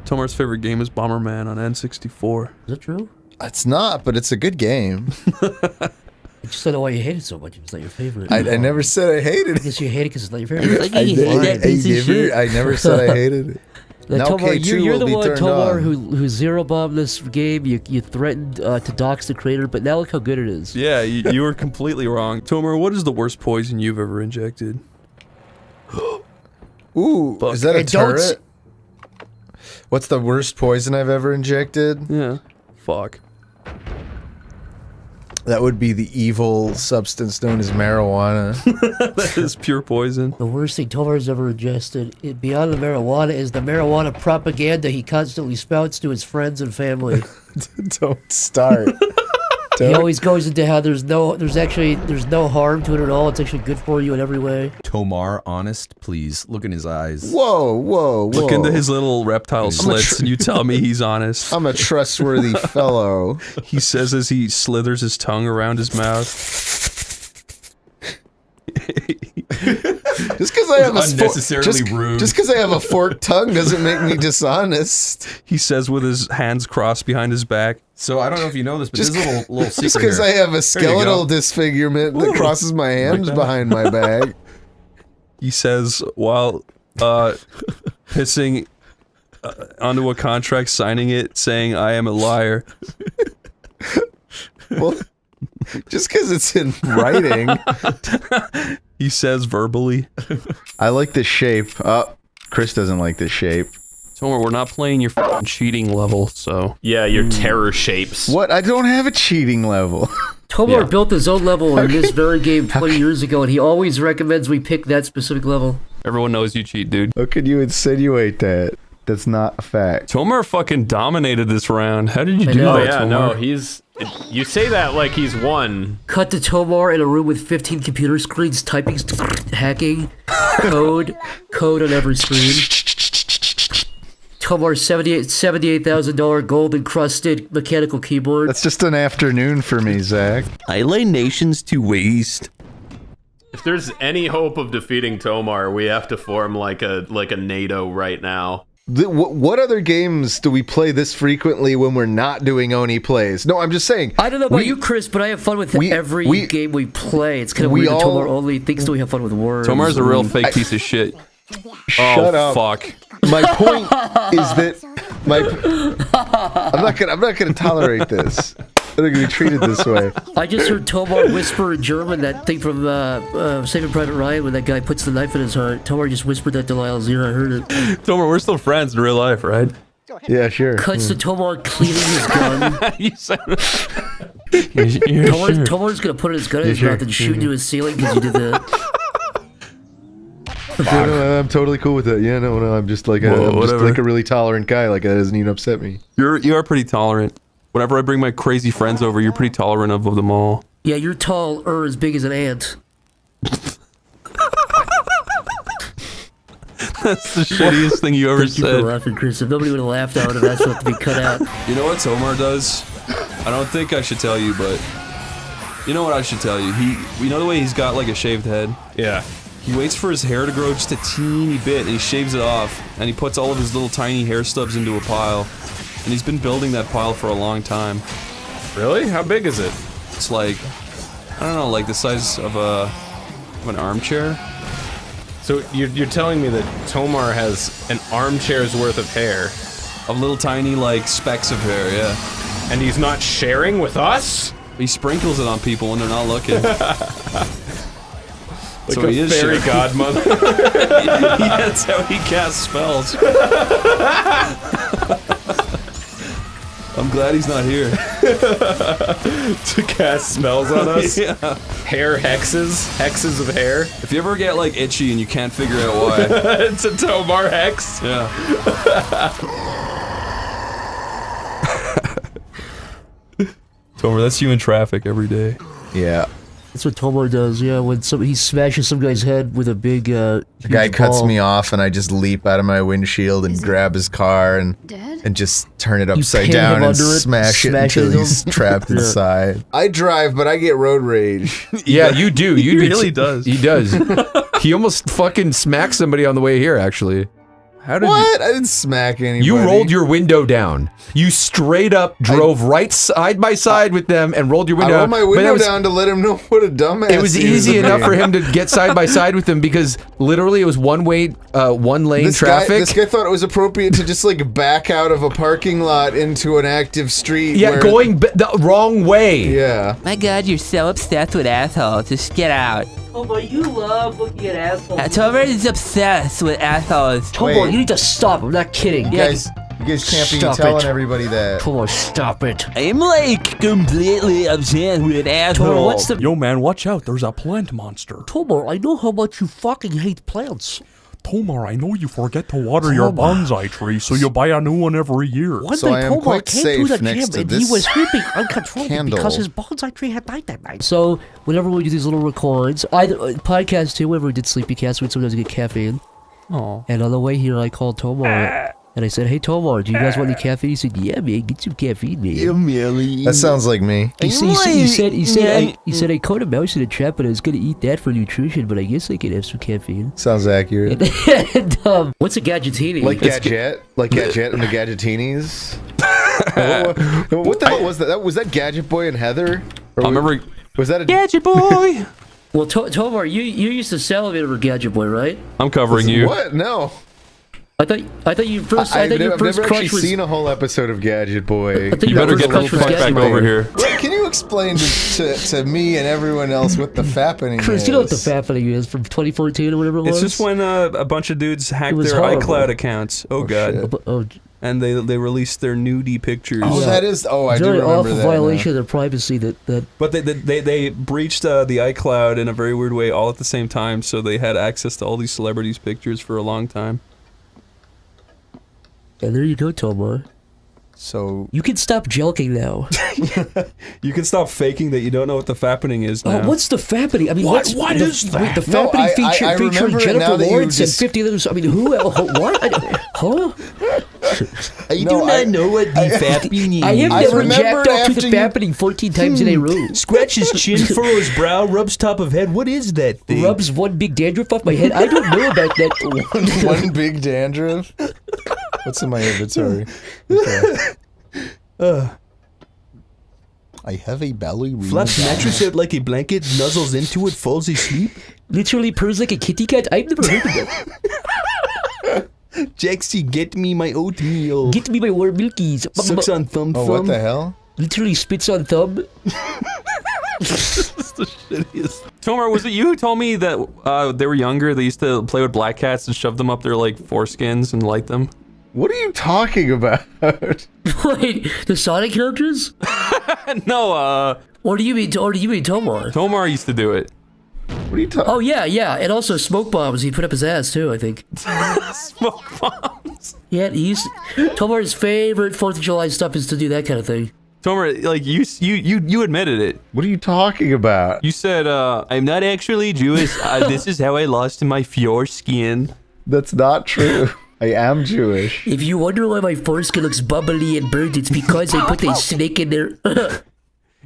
Tomar's favorite game is Bomberman on N64. Is that true? It's not, but it's a good game. I just don't know why you hate it so much. It's not your favorite. I never said I hated I it. guess you hate it because it's not your favorite. Like, you hate that piece of shit. I never said I hated it. Now Tomar, K2 you're will the be one, turned Tomar, on. who zero bombed this game. You threatened to dox the creator, but now look how good it is. Yeah, you were completely wrong. Tomar, what is the worst poison you've ever injected? Ooh, is that a turret? What's the worst poison I've ever injected? Yeah. Fuck. That would be the evil substance known as marijuana. That is pure poison. The worst thing Tomar's ever ingested, beyond the marijuana, is the marijuana propaganda he constantly spouts to his friends and family. Don't start. He always goes into how there's no harm to it at all. It's actually good for you in every way. Tomar, honest, please look in his eyes. Whoa, whoa, whoa! Look into his little reptile slits, and you tell me he's honest. I'm a trustworthy fellow. He says as he slithers his tongue around his mouth. Just because I have a unnecessarily rude. Just because I have a forked tongue doesn't make me dishonest. He says with his hands crossed behind his back. So I don't know if you know this, but there's a little secret Just because here. I have a skeletal disfigurement that crosses my hands behind my back. He says while pissing onto a contract, signing it, saying, "I am a liar." Well, just because it's in writing. He says verbally. I like the shape. Chris doesn't like the shape. Tomar, we're not playing your f***ing cheating level, so... Yeah, your terror shapes. What? I don't have a cheating level. Tomar built his own level in this very game 20 years ago, and he always recommends we pick that specific level. Everyone knows you cheat, dude. How could you insinuate that? That's not a fact. Tomar fucking dominated this round. How did you do Oh that, yeah, Tomar? no, he's... You say that like he's won. Cut to Tomar in a room with 15 computer screens, typing, hacking, code on every screen. Tomar's $78,000 gold-encrusted mechanical keyboard. That's just an afternoon for me, Zach. I lay nations to waste. If there's any hope of defeating Tomar, we have to form like a NATO right now. What other games do we play this frequently when we're not doing Oni plays? No, I'm just saying. I don't know about you, Chris, but I have fun with every game we play. It's kind of weird that Tomar only thinks that we have fun with words. Tomar's a real fake piece of shit. Shut oh, up. Fuck. My point is that I'm not gonna tolerate this. I'm not gonna be treated this way. I just heard Tomar whisper in German that thing from Saving Private Ryan when that guy puts the knife in his heart. Tomar just whispered that to Lyle Zero. I heard it. Tomar, we're still friends in real life, right? Yeah, sure. Cuts to Tomar cleaning his gun. You said Tomar's gonna put in his gun in his mouth and shoot into his ceiling because you did that. Yeah, no, I'm totally cool with it. Yeah, no, I'm just like I'm just like a really tolerant guy. Like that doesn't even upset me. You are pretty tolerant. Whenever I bring my crazy friends over, you're pretty tolerant of them all. Yeah, you're tall or as big as an ant. That's the shittiest thing you ever Thank you said. for laughing, Chris. If nobody would have laughed, I would have asked for it to be cut out. You know what Tomar does? I don't think I should tell you, but you know what I should tell you. You know the way he's got like a shaved head? Yeah. He waits for his hair to grow just a teeny bit, and he shaves it off, and he puts all of his little tiny hair stubs into a pile. And he's been building that pile for a long time. Really? How big is it? It's like, I don't know, like the size of an armchair. So you're telling me that Tomar has an armchair's worth of hair? Of little tiny, like, specks of hair, yeah. And he's not sharing with us? He sprinkles it on people when they're not looking. Like so he a is fairy sharing. godmother. Yeah, that's how he casts spells. I'm glad he's not here. To cast spells on us? Yeah. Hair hexes? Hexes of hair? If you ever get, like, itchy and you can't figure out why. It's a Tomar hex? Yeah. Tomar, that's you in traffic every day. Yeah. That's what Tomar does, yeah, when he smashes some guy's head with a big, The guy cuts me off and I just leap out of my windshield and grab his car and just turn it upside pin down him and under it, smash it smash until into he's him. trapped Yeah. inside. I drive, but I get road rage. Yeah, you do. He really does. He does. He almost fucking smacked somebody on the way here, actually. How did What? I didn't smack anybody. you rolled your window down? You straight up drove right side by side with them and rolled your window I down. rolled my window down to let him know what a dumbass. It was he easy to enough be. for him to get side by side with them because literally it was one lane traffic. This guy thought it was appropriate to just like back out of a parking lot into an active street. Yeah, where, going the wrong way. Yeah. My God, you're so obsessed with assholes. Just get out. Tomar, you love looking at assholes. Tomar is obsessed with assholes. Tomar, you need to stop. I'm not kidding. You guys can't be Stop telling it. everybody that. Tomar, stop it. I'm like completely obsessed with assholes. Tomar, what's the... Yo, man, watch out. There's a plant monster. Tomar, I know how much you fucking hate plants. Tomar, I know you forget to water your bonsai tree, so you buy a new one every year. One So day I am Tomar quite came to the safe next gym to and he this was weeping uncontrollably candle. because his bonsai tree had died that night. So whenever we do these little recordings, either podcast too, whenever we did Sleepy Cast, we'd sometimes get caffeine. Oh. And on the way here, I called Tomar and I said, "Hey Tomar, do you guys want any caffeine?" He said, "Yeah, man, get some caffeine, man." That sounds like me. He said I caught a mouse in a trap, but I was gonna eat that for nutrition, but I guess I could have some caffeine. Sounds accurate. And, what's a gadgetini? Like Gadget? Like Gadget and the Gadgetinis? what the hell was that? Was that Gadget Boy and Heather? Or I remember. Was that a Gadget Boy! Well, Tomar, you used to salivate over Gadget Boy, right? I'm covering you. What? No. I thought you first. I've your never first actually crush was. seen a whole episode of Gadget Boy. I thought You your better first get the crush was fuck back Gadget Boy. over here. Wait, can you explain to me and everyone else what the fappening Chris, is? you know what the fappening is from 2014 or whatever it was? It's just when a bunch of dudes hacked was their horrible. iCloud accounts. Oh, God. shit. Oh, And they released their nudie pictures. Oh, that is. Oh, I do very remember awful that. violation of their privacy. That But they breached the iCloud in a very weird way all at the same time, so they had access to all these celebrities' pictures for a long time. and there you go, Tomar. So You can stop joking now. You can stop faking that you don't know what the fappening is now. Oh, what's the fappening? I mean, What what's is the, that? The No, fappening I featuring remember it now Jennifer that you Lawrence and just- 50 others. I mean, who else? What? Huh? I No, do not know what the fappening is. I have I never remember jacked off to after the you- fappening 14 times in a row. Scratches chin, furrows brow, rubs top of head. What is that thing? Rubs one big dandruff off my head. I don't know about that. one big dandruff. What's in my inventory? Okay. I have a ballerina. Flaps mattress out like a blanket, nuzzles into it, falls asleep. Literally purrs like a kitty cat. I've never heard of that. Jaxie, get me my oatmeal. Get me my warm milkies. Sucks on thumb Oh, what the hell? Literally spits on thumb. Tomar, was it you who told me that they were younger, they used to play with black cats and shove them up their like foreskins and light them? What are you talking about? Wait, the Sonic characters? No, Or do you mean Tomar? Tomar used to do it. What are you talking? Oh yeah, and also smoke bombs. He put up his ass too, I think. Smoke bombs. Yeah, Tomar's favorite 4th of July stuff is to do that kind of thing. Tomar, like you admitted it. What are you talking about? You said, I'm not actually Jewish. This is how I lost my foreskin. That's not true. I am Jewish. If you wonder why my foreskin looks bubbly and burnt, it's because I put a snake in there.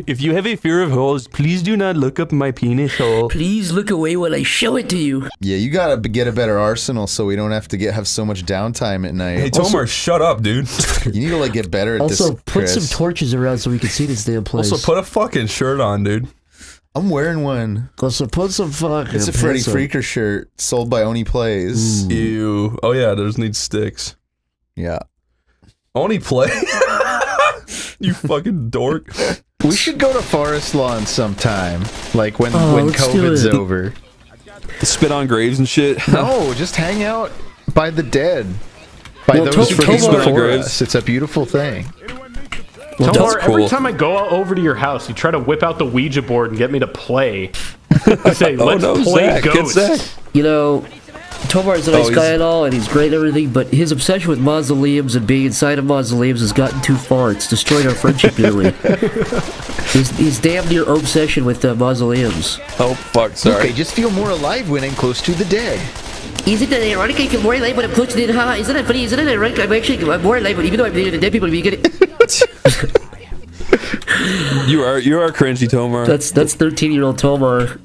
If you have a fear of holes, please do not look up my penis hole. Please look away while I show it to you. Yeah, you gotta get a better arsenal so we don't have to have so much downtime at night. Hey, Tomar, shut up, dude. You need to like get better at this. Also, put Chris. some torches around so we can see this damn place. Also, put a fucking shirt on, dude. I'm wearing one. Also, put some fucking. It's a Freddy Freaker shirt sold by oneyplays. Ew. Oh yeah, those need sticks. Yeah. Only play. You fucking dork. We should go to Forest Lawn sometime. Like when let's do COVID's it. over. Spit on graves and shit. No, just hang out by the dead. By Well, those Tomar- people Tomar- before us. It's a beautiful thing. Tomar, cool. every time I go over to your house, you try to whip out the Ouija board and get me to play. You say, let's play Zach, get ghosts. Zach. You know, Tomar's a nice he's- guy and all, and he's great and everything, but his obsession with mausoleums and being inside of mausoleums has gotten too far. It's destroyed our friendship nearly. His damn near obsession with mausoleums. Oh fuck, sorry. Okay, just feel more alive when I'm close to the dead. Isn't it ironic I feel more alive when I'm close to the dead? Isn't that funny? Isn't it ironic? I'm more alive, but even though I'm near the dead people, you get it. You are cringy, Tomar. That's 13-year-old Tomar.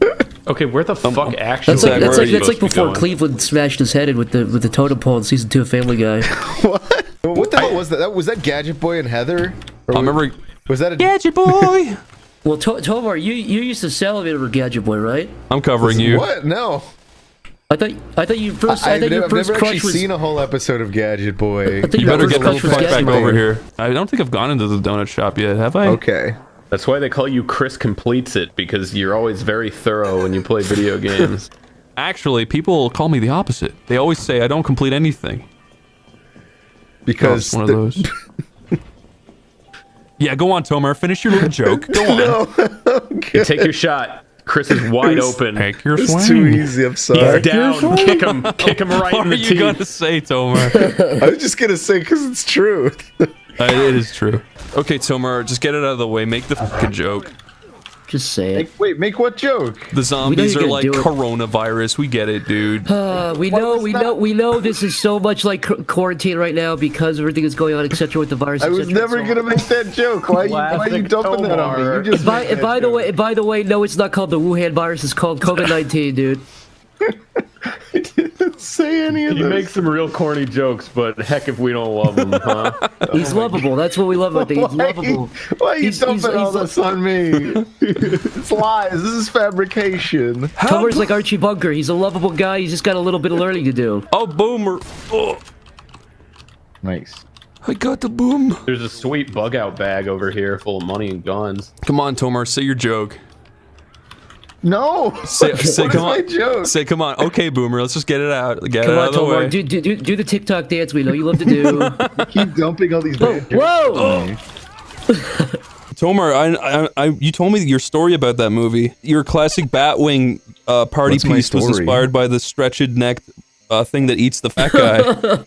Okay, where the fuck actually? That's like before Cleveland smashed his head in with the totem pole in season 2 of Family Guy. What? What the hell was that? Was that Gadget Boy and Heather? I remember. Was that a Gadget Boy? Well, Tomar, you used to salivate over Gadget Boy, right? I'm covering you. What? No. I thought you first. I've your never first actually crush was. seen a whole episode of Gadget Boy. You better get the fuck back Boy. over here. I don't think I've gone into the donut shop yet, have I? Okay. That's why they call you Chris Completes It, because you're always very thorough when you play video games. Actually, people call me the opposite. They always say I don't complete anything. Because one of those. Yeah, go on, Tomar. Finish your little joke. Go on. No. Okay. Take your shot. Chris is wide open. Take your It's swing. too easy. I'm sorry. He's down. Kick him right What in the are you teeth. gonna say, Tomar? I was just gonna say because it's true. It is true. Okay, Tomar, just get it out of the way. Make the fucking joke. Just say it. Wait, make what joke? The zombies you're are gonna like do it. coronavirus. We get it, dude. We know this is so much like quarantine right now because everything is going on, etc. with the virus. I was never gonna make that joke. Why are you dumping that on me? You just And by the way, no, it's not called the Wuhan virus. It's called COVID-19, dude. I didn't say any of You this. make some real corny jokes, but heck if we don't love him, huh? He's lovable. That's what we love about him. He's lovable. Why are you He's- dumping all he's- this on me? It's lies. This is fabrication. Tomar's like Archie Bunker. He's a lovable guy. He's just got a little bit of learning to do. Oh, boomer. Oh, Nice. I got the boom. There's a sweet bug out bag over here full of money and guns. Come on, Tomar, say your joke. No. Say, What is come my on. joke? Say, come on. Okay, boomer, let's just get it out. Get Come it out on, of the Tomar. way. Do the TikTok dance we know you love to do. Keep dumping all these bad jokes Whoa! on me. Tomar, you told me your story about that movie. Your classic Batwing party What's my piece was story? inspired by the stretched neck thing that eats the fat guy.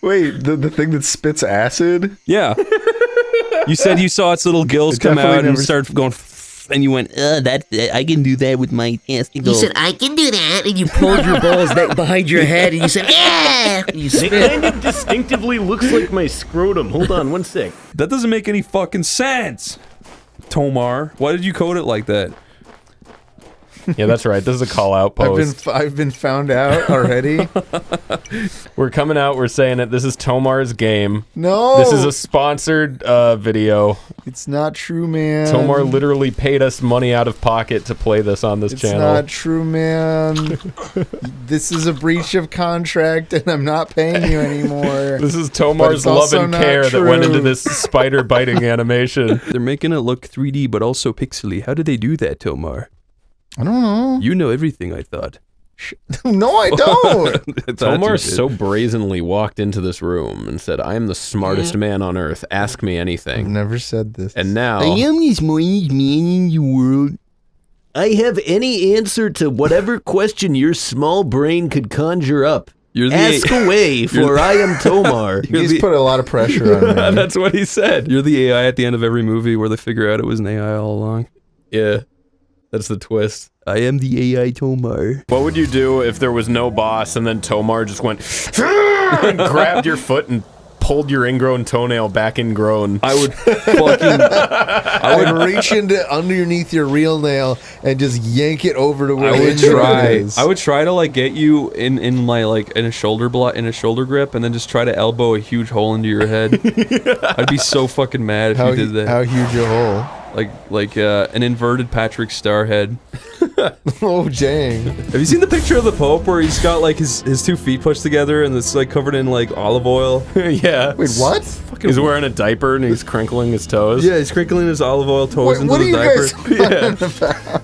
Wait, the thing that spits acid? Yeah. You said you saw its little gills come definitely out and never start going, and you went, that I can do that with my testicles. You said, I can do that, and you pulled your balls behind your head, and you said, yeah! And you It spit. kind of distinctively looks like my scrotum. Hold on, one sec. That doesn't make any fucking sense. Tomar, why did you code it like that? Yeah, that's right. This is a call out post. I've been found out already. We're coming out. We're saying it. This is Tomar's game. No. This is a sponsored video. It's not true, man. Tomar literally paid us money out of pocket to play this on this It's channel. not true, man. This is a breach of contract, and I'm not paying you anymore. This is But Tomar's it's love also and not care that went into true. this spider biting animation. They're making it look 3D but also pixely. How did they do that, Tomar? I don't know. You know everything, I thought. No, I don't. I thought Tomar you did. so brazenly walked into this room and said, I am the smartest man on earth. Ask me I've anything. never said this. And now, am the smartest man in the world. I have any answer to whatever question your small brain could conjure up. You're the Ask away, for I am Tomar. You just put a lot of pressure on me. That's what he said. You're the AI at the end of every movie where they figure out it was an AI all along. Yeah, that's the twist. I am the AI Tomar. What would you do if there was no boss and then Tomar just went and grabbed your foot and pulled your ingrown toenail back ingrown? I would fucking... I would reach into underneath your real nail and just yank it over to where I the would injury try. is. I would try to like get you in my like in a shoulder grip, and then just try to elbow a huge hole into your head. I'd be so fucking mad if you did that. How huge a hole? Like an inverted Patrick Star head. Oh dang! Have you seen the picture of the Pope where he's got like his 2 feet pushed together and it's like covered in like olive oil? Yeah. Wait, what? He's wearing a diaper and he's crinkling his toes. Yeah, he's crinkling his olive oil toes into What are the you diaper. guys talking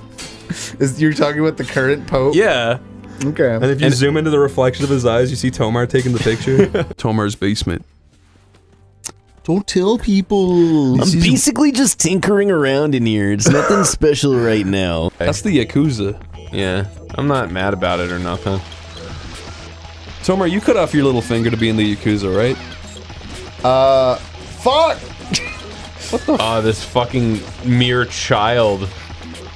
about? You're talking about the current Pope? Yeah. Okay. And if you zoom into the reflection of his eyes, you see Tomar taking the picture. Tomar's basement. Don't tell people. I'm basically just tinkering around in here. It's nothing special right now. That's the Yakuza. Yeah, I'm not mad about it or nothing. Tomar, you cut off your little finger to be in the Yakuza, right? Fuck! What the Oh, this fucking mere child.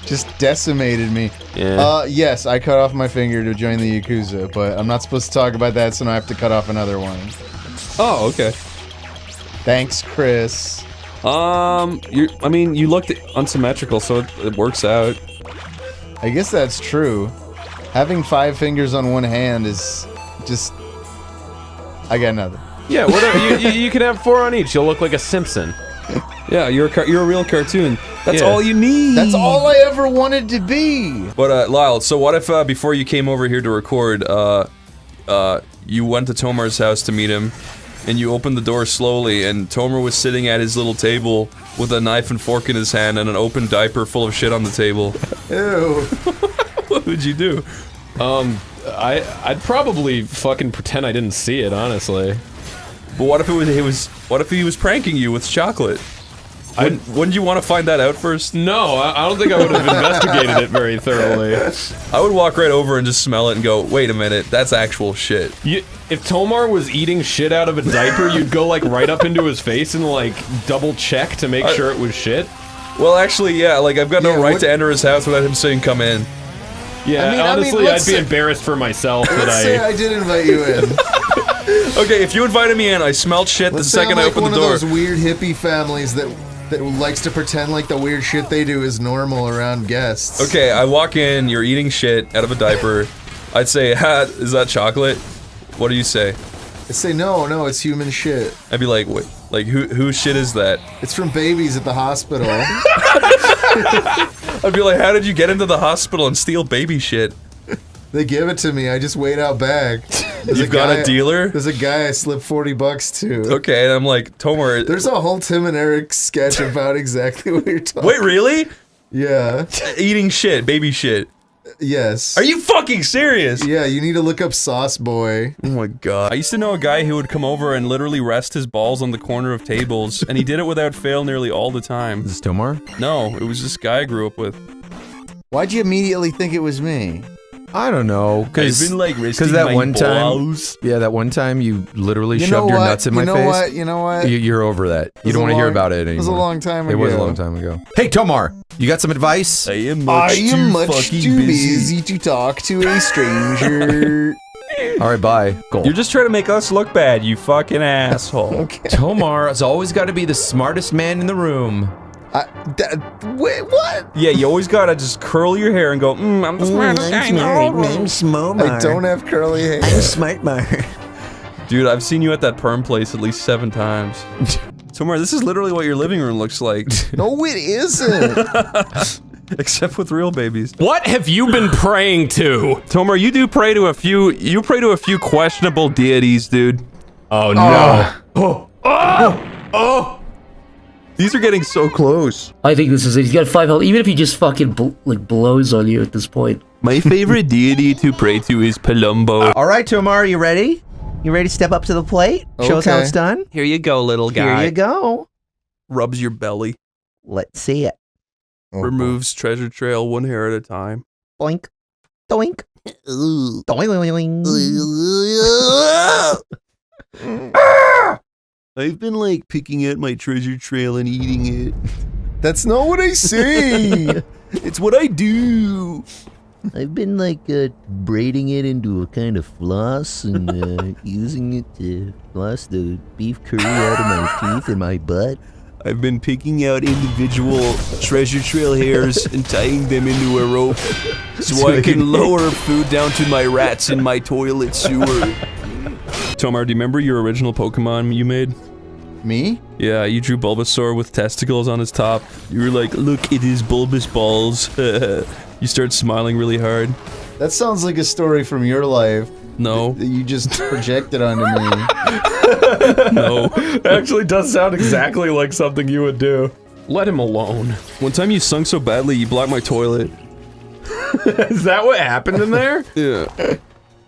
Just decimated me. Yeah. Yes, I cut off my finger to join the Yakuza, but I'm not supposed to talk about that, so now I have to cut off another one. Oh, okay. Thanks, Chris. I mean, you looked unsymmetrical, so it works out. I guess that's true. Having 5 fingers on one hand is just... I got nothing. Yeah, whatever. you can have 4 on each. You'll look like a Simpson. Yeah, you're a real cartoon. That's all you need. That's all I ever wanted to be. But Lyle, so what if before you came over here to record, you went to Tomar's house to meet him, and you opened the door slowly, and Tomar was sitting at his little table with a knife and fork in his hand and an open diaper full of shit on the table. Ew. What would you do? I'd probably fucking pretend I didn't see it, honestly. But what if what if he was pranking you with chocolate? Wouldn't you want to find that out first? No, I don't think I would have investigated it very thoroughly. I would walk right over and just smell it and go, wait a minute, that's actual shit. If Tomar was eating shit out of a diaper, you'd go like right up into his face and like double check to make sure it was shit? Well, actually, yeah, like I've got no right to enter his house without him saying come in. Yeah, honestly, I'd be embarrassed for myself that Let's say I did invite you in. Okay, if you invited me in, I smelled shit the second I opened the door. One of those weird hippie families that likes to pretend like the weird shit they do is normal around guests. Okay, I walk in, you're eating shit out of a diaper. I'd say, ha, is that chocolate? What do you say? I'd say, no, it's human shit. I'd be like, wait, like whose shit is that? It's from babies at the hospital. I'd be like, how did you get into the hospital and steal baby shit? They give it to me, I just wait out back. You've got a dealer? There's a guy I slipped $40 to. Okay, and I'm like, Tomar... There's a whole Tim and Eric sketch about exactly what you're talking about. Wait, really? Yeah. Eating shit, baby shit. Yes. Are you fucking serious? Yeah, you need to look up Sauce Boy. Oh my god. I used to know a guy who would come over and literally rest his balls on the corner of tables, and he did it without fail nearly all the time. Is this Tomar? No, it was this guy I grew up with. Why'd you immediately think it was me? I don't know, because that one time, yeah, that one time you literally shoved your nuts in my face. You know what? You're over that. You don't want to hear about it anymore. It was a long time ago. It was a long time ago. Hey, Tomar, you got some advice? I am much too busy to talk to a stranger. All right, bye. Go. You're just trying to make us look bad, you fucking asshole. Okay. Tomar has always got to be the smartest man in the room. Wait, what? Yeah, you always gotta just curl your hair and go, I'm the smartest guy in the room. I'm Smomar. I don't have curly hair. I'm Smartmar. Dude, I've seen you at that perm place at least 7 times. Tomar, this is literally what your living room looks like. No, it isn't. Except with real babies. What have you been praying to? Tomar, you pray to a few questionable deities, dude. Oh no. Oh! These are getting so close. I think this is it. He's got 5 health. Even if he just fucking blows on you at this point. My favorite deity to pray to is Palumbo. All right, Tomar, you ready? You ready to step up to the plate? Show us how it's done? Here you go, little guy. Here you go. Rubs your belly. Let's see it. Removes treasure trail 1 hair at a time. Boink. Doink. Doink. I've been like picking at my treasure trail and eating it. That's not what I say. It's what I do. I've been like braiding it into a kind of floss and using it to floss the beef curry out of my teeth and my butt. I've been picking out individual treasure trail hairs and tying them into a rope so I can lower food down to my rats in my toilet sewer. Tomar, do you remember your original Pokemon you made? Me? Yeah, you drew Bulbasaur with testicles on his top. You were like, look, it is bulbous balls. You start smiling really hard. That sounds like a story from your life. No. That you just projected onto me. No. It actually does sound exactly like something you would do. Let him alone. One time you sung so badly, you blocked my toilet. Is that what happened in there? Yeah.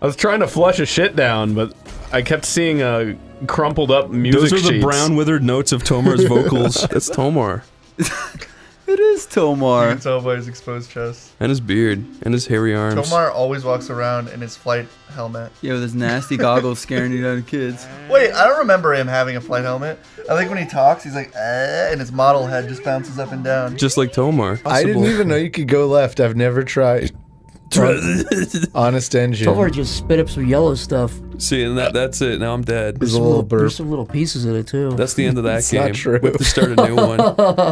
I was trying to flush a shit down, but I kept seeing a crumpled up music Those are the sheets. brown withered notes of Tomar's vocals. That's Tomar. It is Tomar. You can tell by his exposed chest. And his beard. And his hairy arms. Tomar always walks around in his flight helmet. Yeah, with his nasty goggles scaring you down to kids. Wait, I don't remember him having a flight helmet. I think when he talks, he's like, and his model head just bounces up and down. Just like Tomar. I didn't even know you could go left. I've never tried. Honest engine. Tomar just spit up some yellow stuff. See, and that's it. Now I'm dead. There's a little burp. There's some little pieces in it too. That's the end of that It's game. not true. We have to start a new one.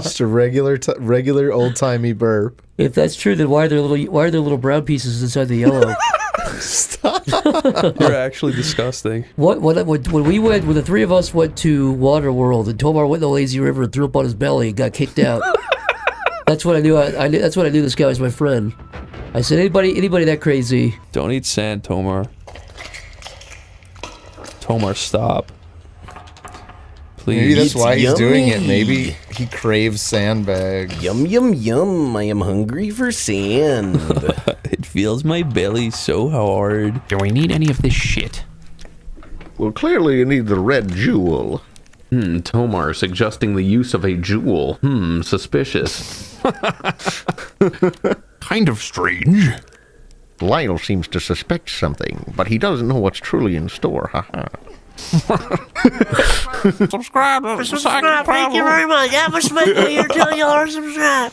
Just a regular old timey burp. If that's true, then why are there little brown pieces inside the yellow? Stop. You're actually disgusting. When the three of us went to Waterworld and Tomar went in the lazy river and threw up on his belly and got kicked out. That's what I knew. That's what I knew. This guy was my friend. I said, anybody that crazy? Don't eat sand, Tomar. Tomar, stop. Please. Maybe that's why he's doing it. Maybe he craves sandbags. Yum, yum, yum. I am hungry for sand. It feels my belly so hard. Do we need any of this shit? Well, clearly you need the red jewel. Tomar suggesting the use of a jewel. Suspicious. Kind of strange. Lionel seems to suspect something, but he doesn't know what's truly in store. Haha. Subscribe. Thank you very much. That was my way. You're telling y'all to subscribe.